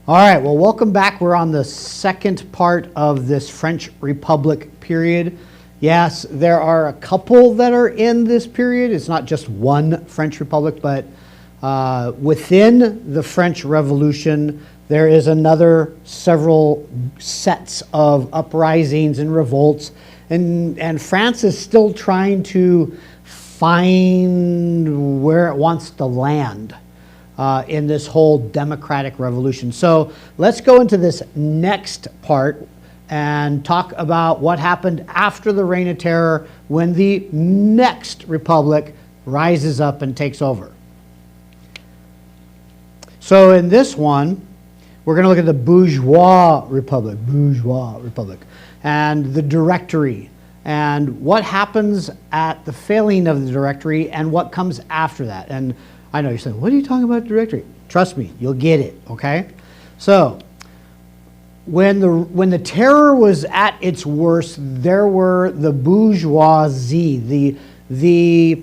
All right, well, welcome back. We're on the second part of this French Republic period. Yes, there are a couple that are in this period. It's not just one French Republic, but within the French Revolution, there is another several sets of uprisings and revolts, and France is still trying to find where it wants to land in this whole democratic revolution. So let's go into this next part and talk about what happened after the Reign of Terror when the next republic rises up and takes over. So in this one, we're going to look at the bourgeois republic, and the Directory, and what happens at the failing of the Directory and what comes after that. And I know you're saying, what are you talking about Directory? Trust me, you'll get it, okay? So, when the terror was at its worst, there were the bourgeoisie, the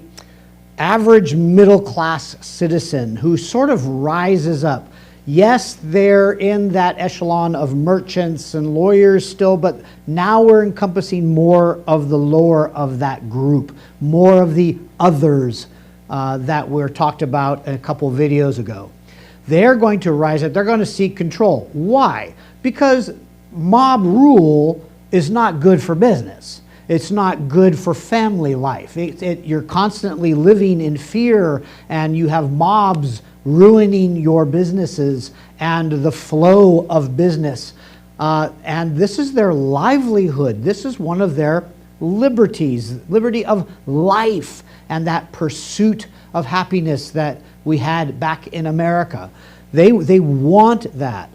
average middle-class citizen who sort of rises up. Yes, they're in that echelon of merchants and lawyers still, but now we're encompassing more of the lower of that group, more of the others that were talked about a couple videos ago. They're going to rise up. They're going to seek control. Why? Because mob rule is not good for business. It's not good for family life. You're constantly living in fear, and you have mobs ruining your businesses and the flow of business. And this is their livelihood. This is one of their liberties, liberty of life, and that pursuit of happiness that we had back in America. They want that.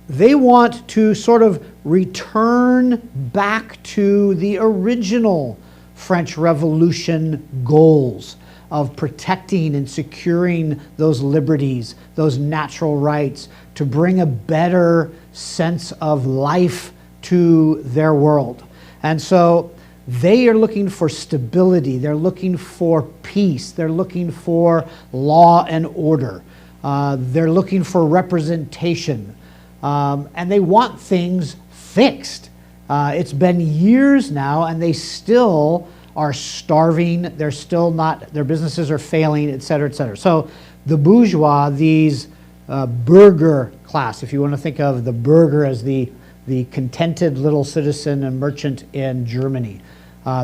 They want to sort of return back to the original French Revolution goals of protecting and securing those liberties, those natural rights, to bring a better sense of life to their world. And so they are looking for stability. They're looking for peace. They're looking for law and order. They're looking for representation. And they want things fixed. It's been years now, and they still are starving. They're still not, their businesses are failing, et cetera, et cetera. So the bourgeois, these burger class, if you want to think of the burger as the contented little citizen and merchant in Germany.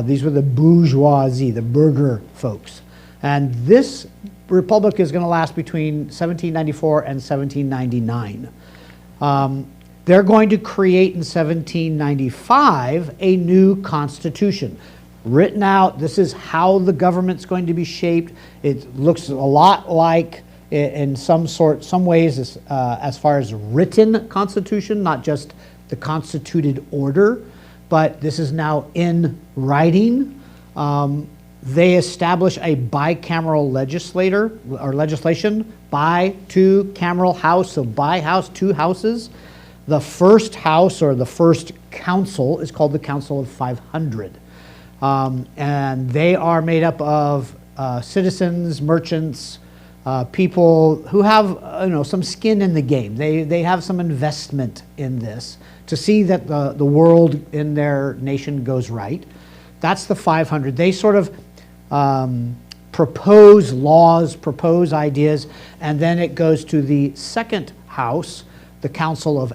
These were the bourgeoisie, the burger folks. And this republic is going to last between 1794 and 1799. They're going to create in 1795 a new constitution. Written out, this is how the government's going to be shaped. It looks a lot like, in some ways, as far as written constitution, not just the constituted order, but this is now in writing. They establish a bicameral legislation, bi-two-cameral house, so bi-house, two houses. The first house, or the first council, is called the Council of 500. And they are made up of citizens, merchants, people who have some skin in the game. They have some investment in this to see that the world in their nation goes right. That's the 500. They sort of propose laws, propose ideas, and then it goes to the second house, the Council of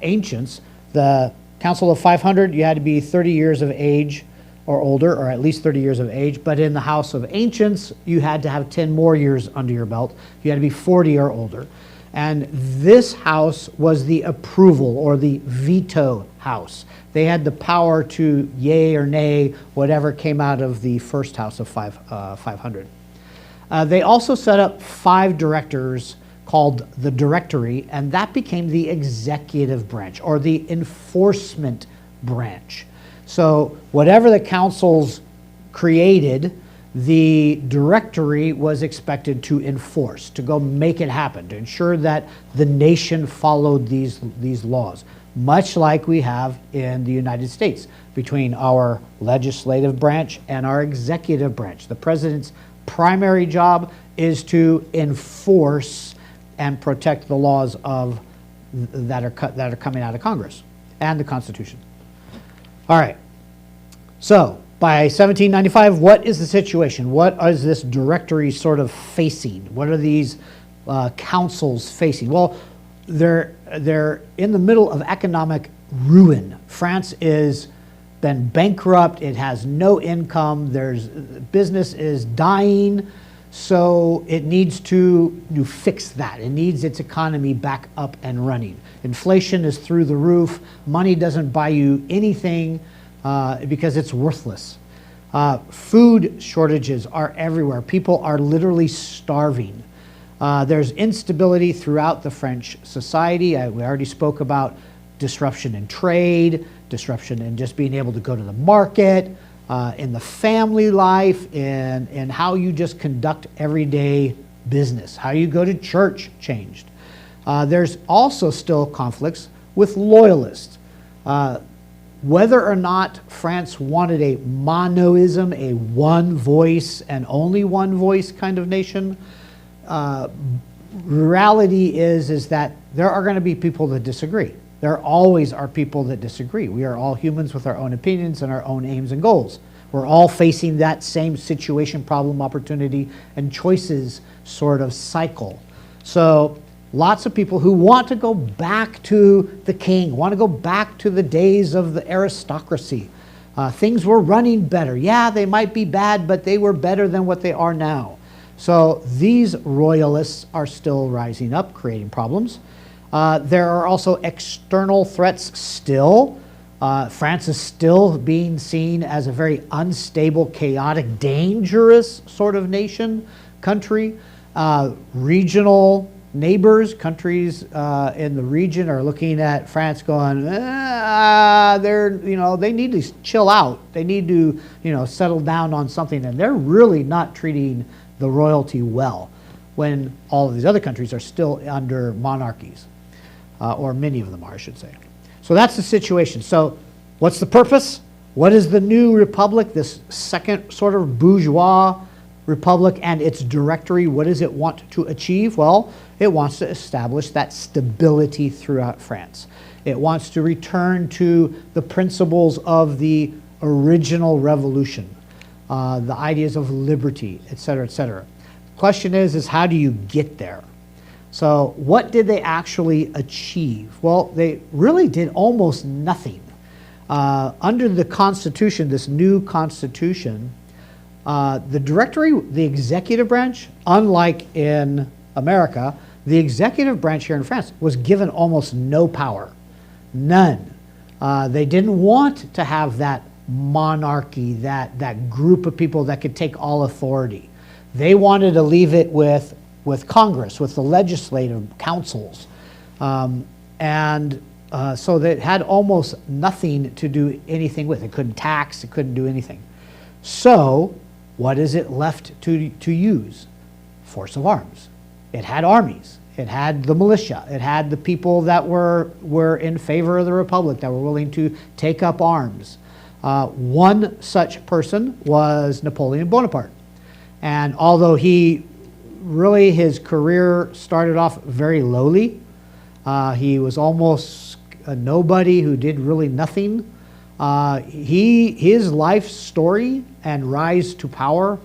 Ancients. The Council of 500, you had to be 30 years of age or older, or at least 30 years of age. But in the House of Ancients, you had to have 10 more years under your belt. You had to be 40 or older. And this house was the approval, or the veto house. They had the power to yay or nay whatever came out of the first house of 500. They also set up 5 directors called the Directory, and that became the executive branch, or the enforcement branch. So whatever the councils created, the Directory was expected to enforce, to go make it happen, to ensure that the nation followed these laws, much like we have in the United States between our legislative branch and our executive branch. The president's primary job is to enforce and protect the laws of that are coming out of Congress and the Constitution. All right. So by 1795, what is the situation? What is this directory sort of facing? What are these councils facing? Well, they're in the middle of economic ruin. France is been bankrupt. It has no income. Business is dying. So it needs to fix that. It needs its economy back up and running. Inflation is through the roof. Money doesn't buy you anything because it's worthless. Food shortages are everywhere. People are literally starving. There's instability throughout the French society. We already spoke about disruption in trade, disruption in just being able to go to the market, in the family life, in how you just conduct everyday business, how you go to church changed. There's also still conflicts with loyalists. Whether or not France wanted a monoism, a one voice and only one voice kind of nation, reality is that there are going to be people that disagree. There always are people that disagree. We are all humans with our own opinions and our own aims and goals. We're all facing that same situation, problem, opportunity, and choices sort of cycle. So lots of people who want to go back to the king, want to go back to the days of the aristocracy. Things were running better. Yeah, they might be bad, but they were better than what they are now. So these royalists are still rising up, creating problems. There are also external threats still. France is still being seen as a very unstable, chaotic, dangerous sort of nation, country. Regional neighbors, countries in the region are looking at France going, they need to chill out. They need to, settle down on something. And they're really not treating the royalty well when all of these other countries are still under monarchies. Or many of them are, I should say. So that's the situation. So what's the purpose? What is the new republic, this second sort of bourgeois republic and its directory? What does it want to achieve? Well, it wants to establish that stability throughout France. It wants to return to the principles of the original revolution, the ideas of liberty, et cetera, et cetera. The question is how do you get there? So what did they actually achieve? Well, they really did almost nothing. Under the Constitution, this new Constitution, the directory, the executive branch, unlike in America, the executive branch here in France was given almost no power, none. They didn't want to have that monarchy, that group of people that could take all authority. They wanted to leave it with Congress, with the legislative councils. So that had almost nothing to do anything with. It couldn't tax, it couldn't do anything. So what is it left to use? Force of arms. It had armies. It had the militia. It had the people that were in favor of the republic, that were willing to take up arms. One such person was Napoleon Bonaparte. And although his career started off very lowly. He was almost a nobody who did really nothing. His life story and rise to power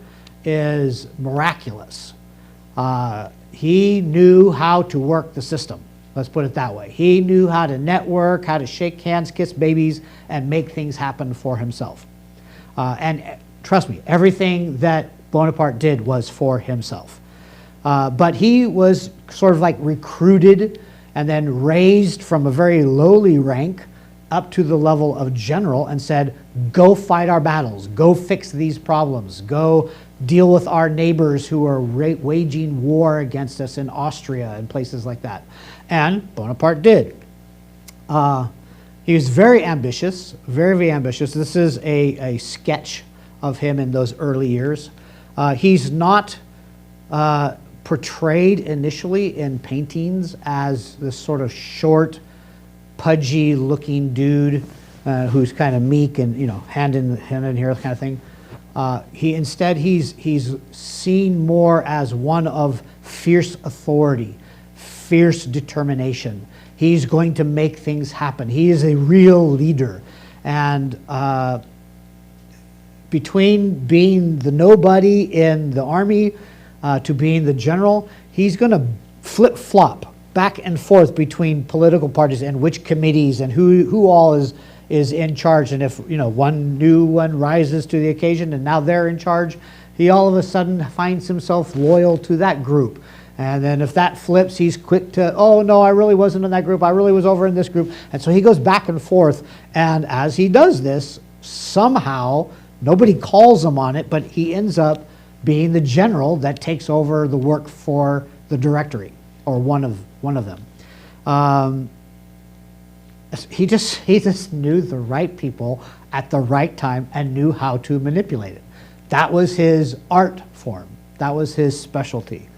is miraculous. He knew how to work the system. Let's put it that way. He knew how to network, how to shake hands, kiss babies, and make things happen for himself. And trust me, everything that Bonaparte did was for himself. But he was sort of like recruited and then raised from a very lowly rank up to the level of general and said, go fight our battles, go fix these problems, go deal with our neighbors who are waging war against us in Austria and places like that. And Bonaparte did. He was very ambitious, very, very ambitious. This is a sketch of him in those early years. He's not portrayed initially in paintings as this sort of short, pudgy looking dude who's kind of meek and, hand in here kind of thing. He's seen more as one of fierce authority, fierce determination. He's going to make things happen. He is a real leader. And between being the nobody in the army to being the general, he's going to flip-flop back and forth between political parties and which committees and who all is in charge. And if one new one rises to the occasion and now they're in charge, he all of a sudden finds himself loyal to that group. And then if that flips, he's quick to, oh no, I really wasn't in that group, I really was over in this group. And so he goes back and forth, and as he does this, somehow, nobody calls him on it, but he ends up being the general that takes over the work for the Directory, or one of them. He just knew the right people at the right time and knew how to manipulate it. That was his art form. That was his specialty.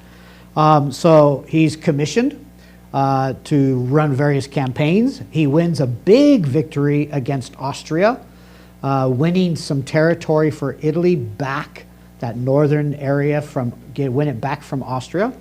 So he's commissioned to run various campaigns. He wins a big victory against Austria, winning some territory for Italy back, that northern area, win it back from Austria.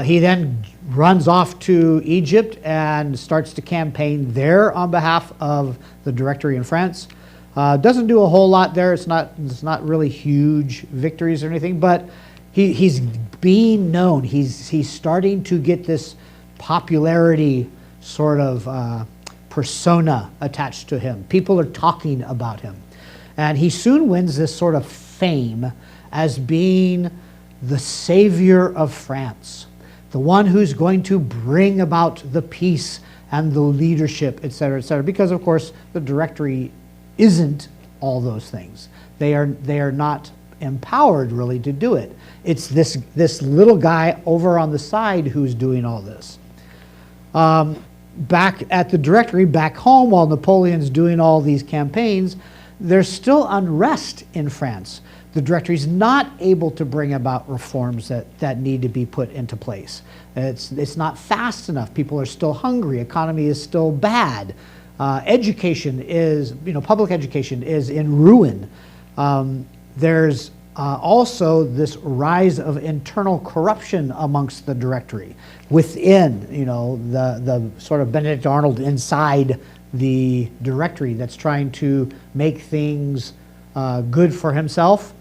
He then runs off to Egypt and starts to campaign there on behalf of the Directory in France. Doesn't do a whole lot there. It's not really huge victories or anything, but he's being known. He's starting to get this popularity sort of persona attached to him. People are talking about him. And he soon wins this sort of fame as being the savior of France, the one who's going to bring about the peace and the leadership, etc., etc. Because, of course, the Directory isn't all those things. They are not empowered really to do it. It's this little guy over on the side who's doing all this. Back at the Directory, back home, while Napoleon's doing all these campaigns, there's still unrest in France. The Directory is not able to bring about reforms that need to be put into place. It's not fast enough. People are still hungry. Economy is still bad. Education is, public education is in ruin. There's also this rise of internal corruption amongst the Directory within, the sort of Benedict Arnold inside the Directory that's trying to make things good for himself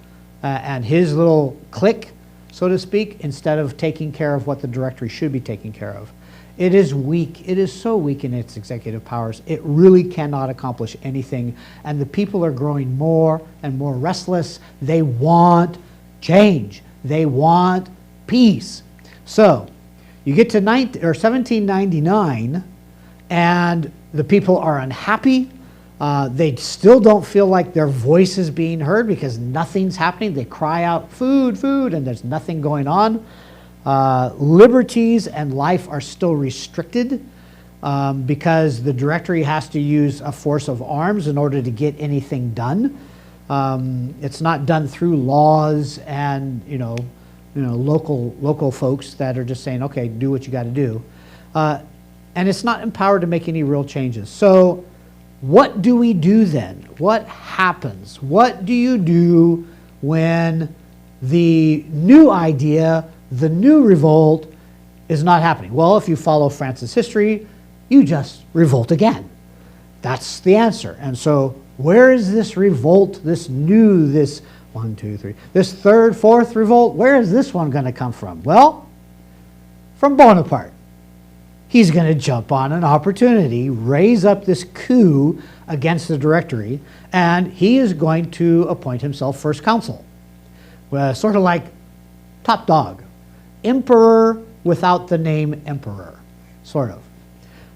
and his little clique, so to speak, instead of taking care of what the Directory should be taking care of. It is weak. It is so weak in its executive powers. It really cannot accomplish anything. And the people are growing more and more restless. They want change. They want peace. So you get to 1799, and the people are unhappy. They still don't feel like their voice is being heard because nothing's happening. They cry out, food, food, and there's nothing going on. Liberties and life are still restricted because the Directory has to use a force of arms in order to get anything done. It's not done through laws and local folks that are just saying, okay, do what you got to do. And it's not empowered to make any real changes. So what do we do then? What happens? What do you do when the new idea, the new revolt, is not happening? Well, if you follow France's history, you just revolt again. That's the answer. And so where is this revolt, this third, fourth revolt, where is this one going to come from? Well, from Bonaparte. He's going to jump on an opportunity, raise up this coup against the Directory, and he is going to appoint himself first consul. Sort of like top dog. Emperor without the name emperor, sort of.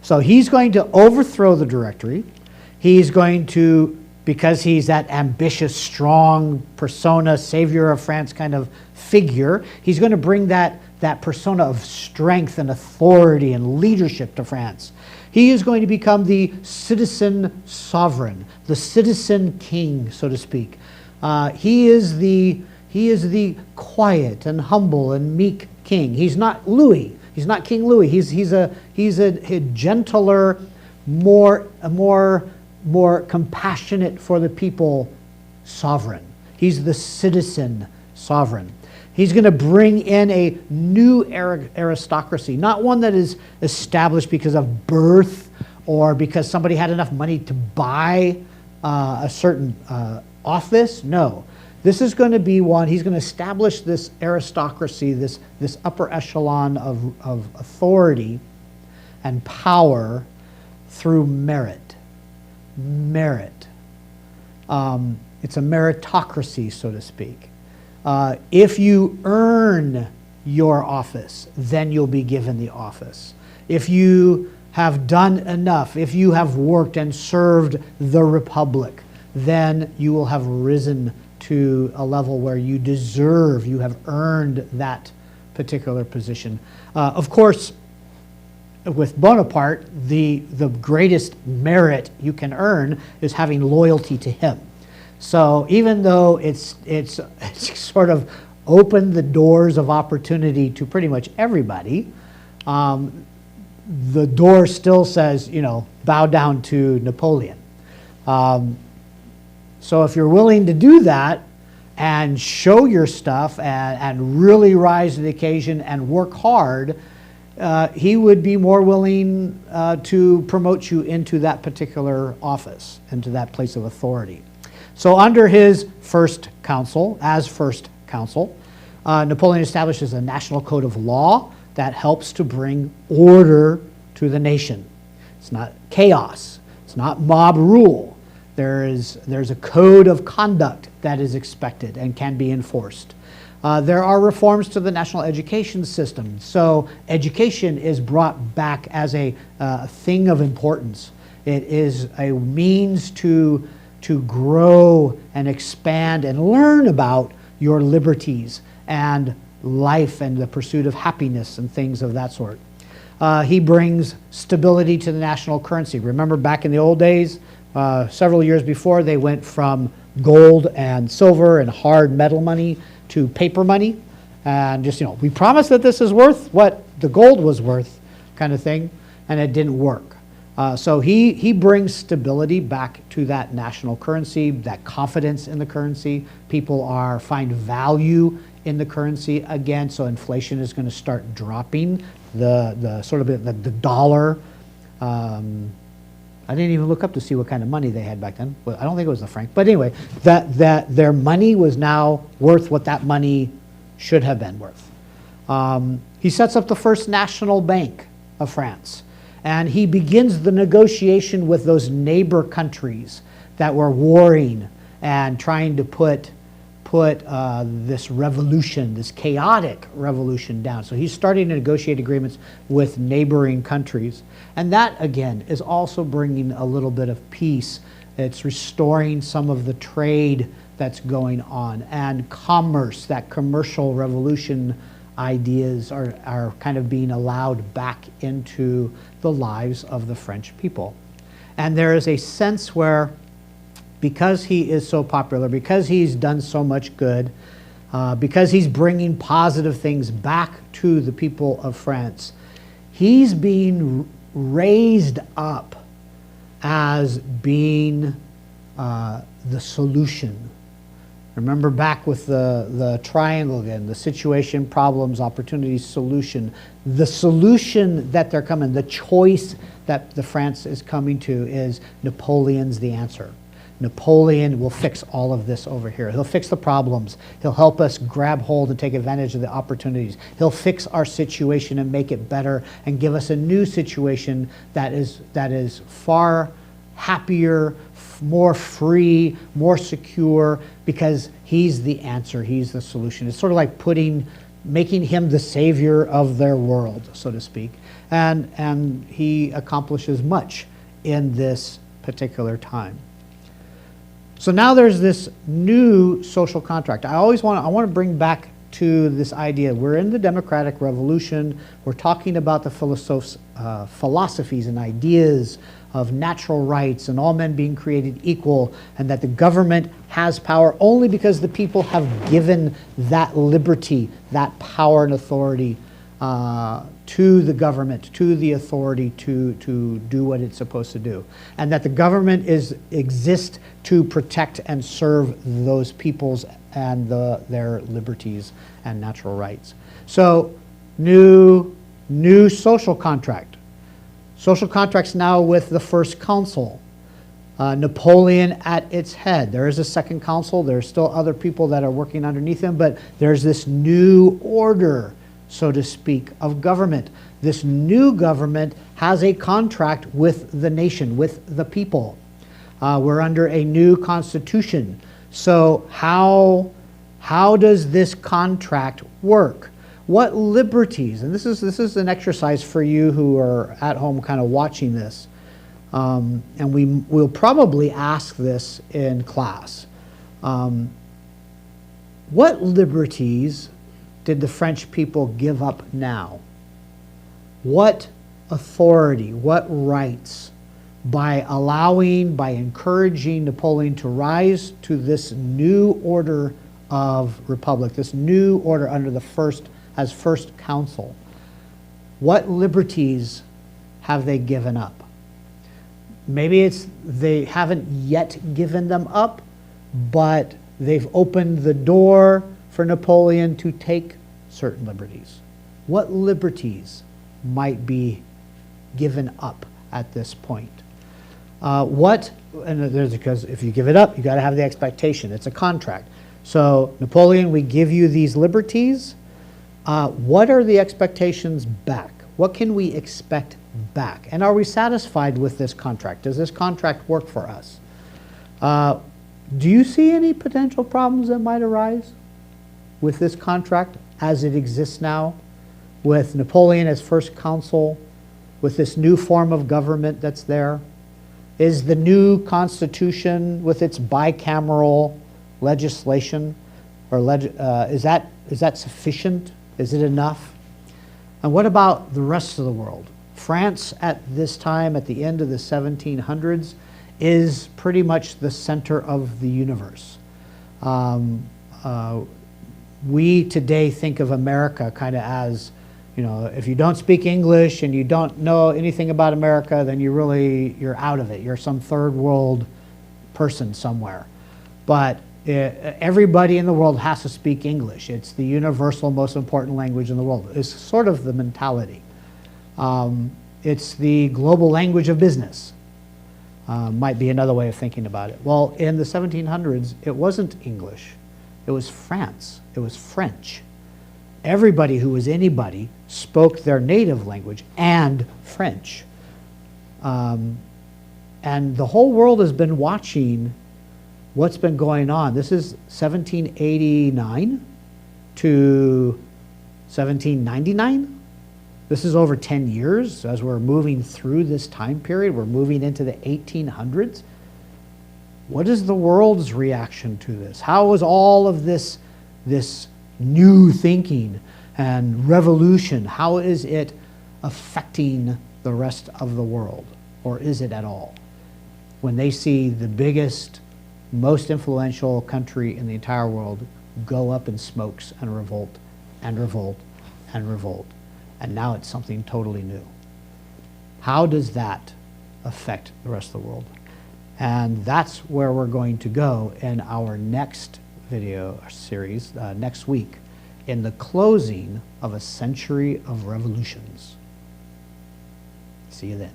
So he's going to overthrow the Directory. He's going to, because he's that ambitious, strong persona, savior of France kind of figure, he's going to bring that persona of strength and authority and leadership to France. He is going to become the citizen sovereign, the citizen king, so to speak. He is the quiet and humble and meek king. He's not Louis. He's not King Louis. He's a gentler, more compassionate for the people sovereign. He's the citizen sovereign. He's going to bring in a new aristocracy, not one that is established because of birth or because somebody had enough money to buy a certain office. No, this is going to be one, he's going to establish this aristocracy, this upper echelon of authority and power through merit. Merit. It's a meritocracy, so to speak. If you earn your office, then you'll be given the office. If you have done enough, if you have worked and served the Republic, then you will have risen to a level where you deserve, you have earned that particular position. Of course, with Bonaparte, the greatest merit you can earn is having loyalty to him. So even though it's sort of opened the doors of opportunity to pretty much everybody, the door still says, you know, bow down to Napoleon. So if you're willing to do that and show your stuff and really rise to the occasion and work hard, he would be more willing to promote you into that particular office, into that place of authority. So under his first council, Napoleon establishes a national code of law that helps to bring order to the nation. It's not chaos. It's not mob rule. There's a code of conduct that is expected and can be enforced. There are reforms to the national education system. So education is brought back as a thing of importance. It is a means to grow and expand and learn about your liberties and life and the pursuit of happiness and things of that sort. He brings stability to the national currency. Remember back in the old days, several years before, they went from gold and silver and hard metal money to paper money. And just, you know, we promised that this is worth what the gold was worth kind of thing, and it didn't work. So he brings stability back to that national currency, that confidence in the currency. People find value in the currency again, so inflation is going to start dropping. The dollar. I didn't even look up to see what kind of money they had back then. Well, I don't think it was the franc. But anyway, that their money was now worth what that money should have been worth. He sets up the first national bank of France. And he begins the negotiation with those neighbor countries that were warring and trying to put this revolution, this chaotic revolution down. So he's starting to negotiate agreements with neighboring countries. And that, again, is also bringing a little bit of peace. It's restoring some of the trade that's going on. And commerce, that commercial revolution ideas are kind of being allowed back into the lives of the French people. And there is a sense where, because he is so popular, because he's done so much good, because he's bringing positive things back to the people of France, he's being raised up as being the solution. Remember back with the triangle again, the situation, problems, opportunities, solution. The solution that they're coming, the choice that the France is coming to is Napoleon's the answer. Napoleon will fix all of this over here. He'll fix the problems. He'll help us grab hold and take advantage of the opportunities. He'll fix our situation and make it better and give us a new situation that is far happier, more free, more secure, because he's the answer, he's the solution. It's sort of like making him the savior of their world, so to speak. And he accomplishes much in this particular time. So now there's this new social contract. I want to bring back to this idea. We're in the democratic revolution. We're talking about the philosophies and ideas of natural rights and all men being created equal, and that the government has power only because the people have given that liberty, that power and authority to the government, to the authority to do what it's supposed to do. And that the government exists to protect and serve those peoples and their liberties and natural rights. So new social contract. Social contracts now with the First Council. Napoleon at its head. There is a Second Council. There's still other people that are working underneath him, but there's this new order, so to speak, of government. This new government has a contract with the nation, with the people. We're under a new constitution. So how does this contract work? What liberties, and this is an exercise for you who are at home kind of watching this, and we'll probably ask this in class. What liberties did the French people give up now? What authority, what rights, by encouraging Napoleon to rise to this new order of republic, this new order under the First Council, what liberties have they given up? Maybe they haven't yet given them up, but they've opened the door for Napoleon to take certain liberties. What liberties might be given up at this point? Because if you give it up, you got to have the expectation. It's a contract. So Napoleon, we give you these liberties. What are the expectations back? What can we expect back? And are we satisfied with this contract? Does this contract work for us? Do you see any potential problems that might arise with this contract as it exists now, with Napoleon as First Consul, with this new form of government that's there? Is the new Constitution with its bicameral legislation, or is that sufficient? Is it enough? And what about the rest of the world? France at this time, at the end of the 1700s, is pretty much the center of the universe. We today think of America kind of as, if you don't speak English and you don't know anything about America, then you're out of it. You're some third world person somewhere. But everybody in the world has to speak English. It's the universal, most important language in the world. It's sort of the mentality. It's the global language of business. Might be another way of thinking about it. Well, in the 1700s, it wasn't English. It was France. It was French. Everybody who was anybody spoke their native language and French. And the whole world has been watching what's been going on. This is 1789 to 1799. This is over 10 years. As we're moving through this time period, we're moving into the 1800s. What is the world's reaction to this? How is all of this new thinking and revolution, how is it affecting the rest of the world? Or is it at all? When they see the biggest, most influential country in the entire world go up in smokes and revolt and revolt and revolt, and now it's something totally new. How does that affect the rest of the world? And that's where we're going to go in our next video series next week, in the closing of a century of revolutions. See you then.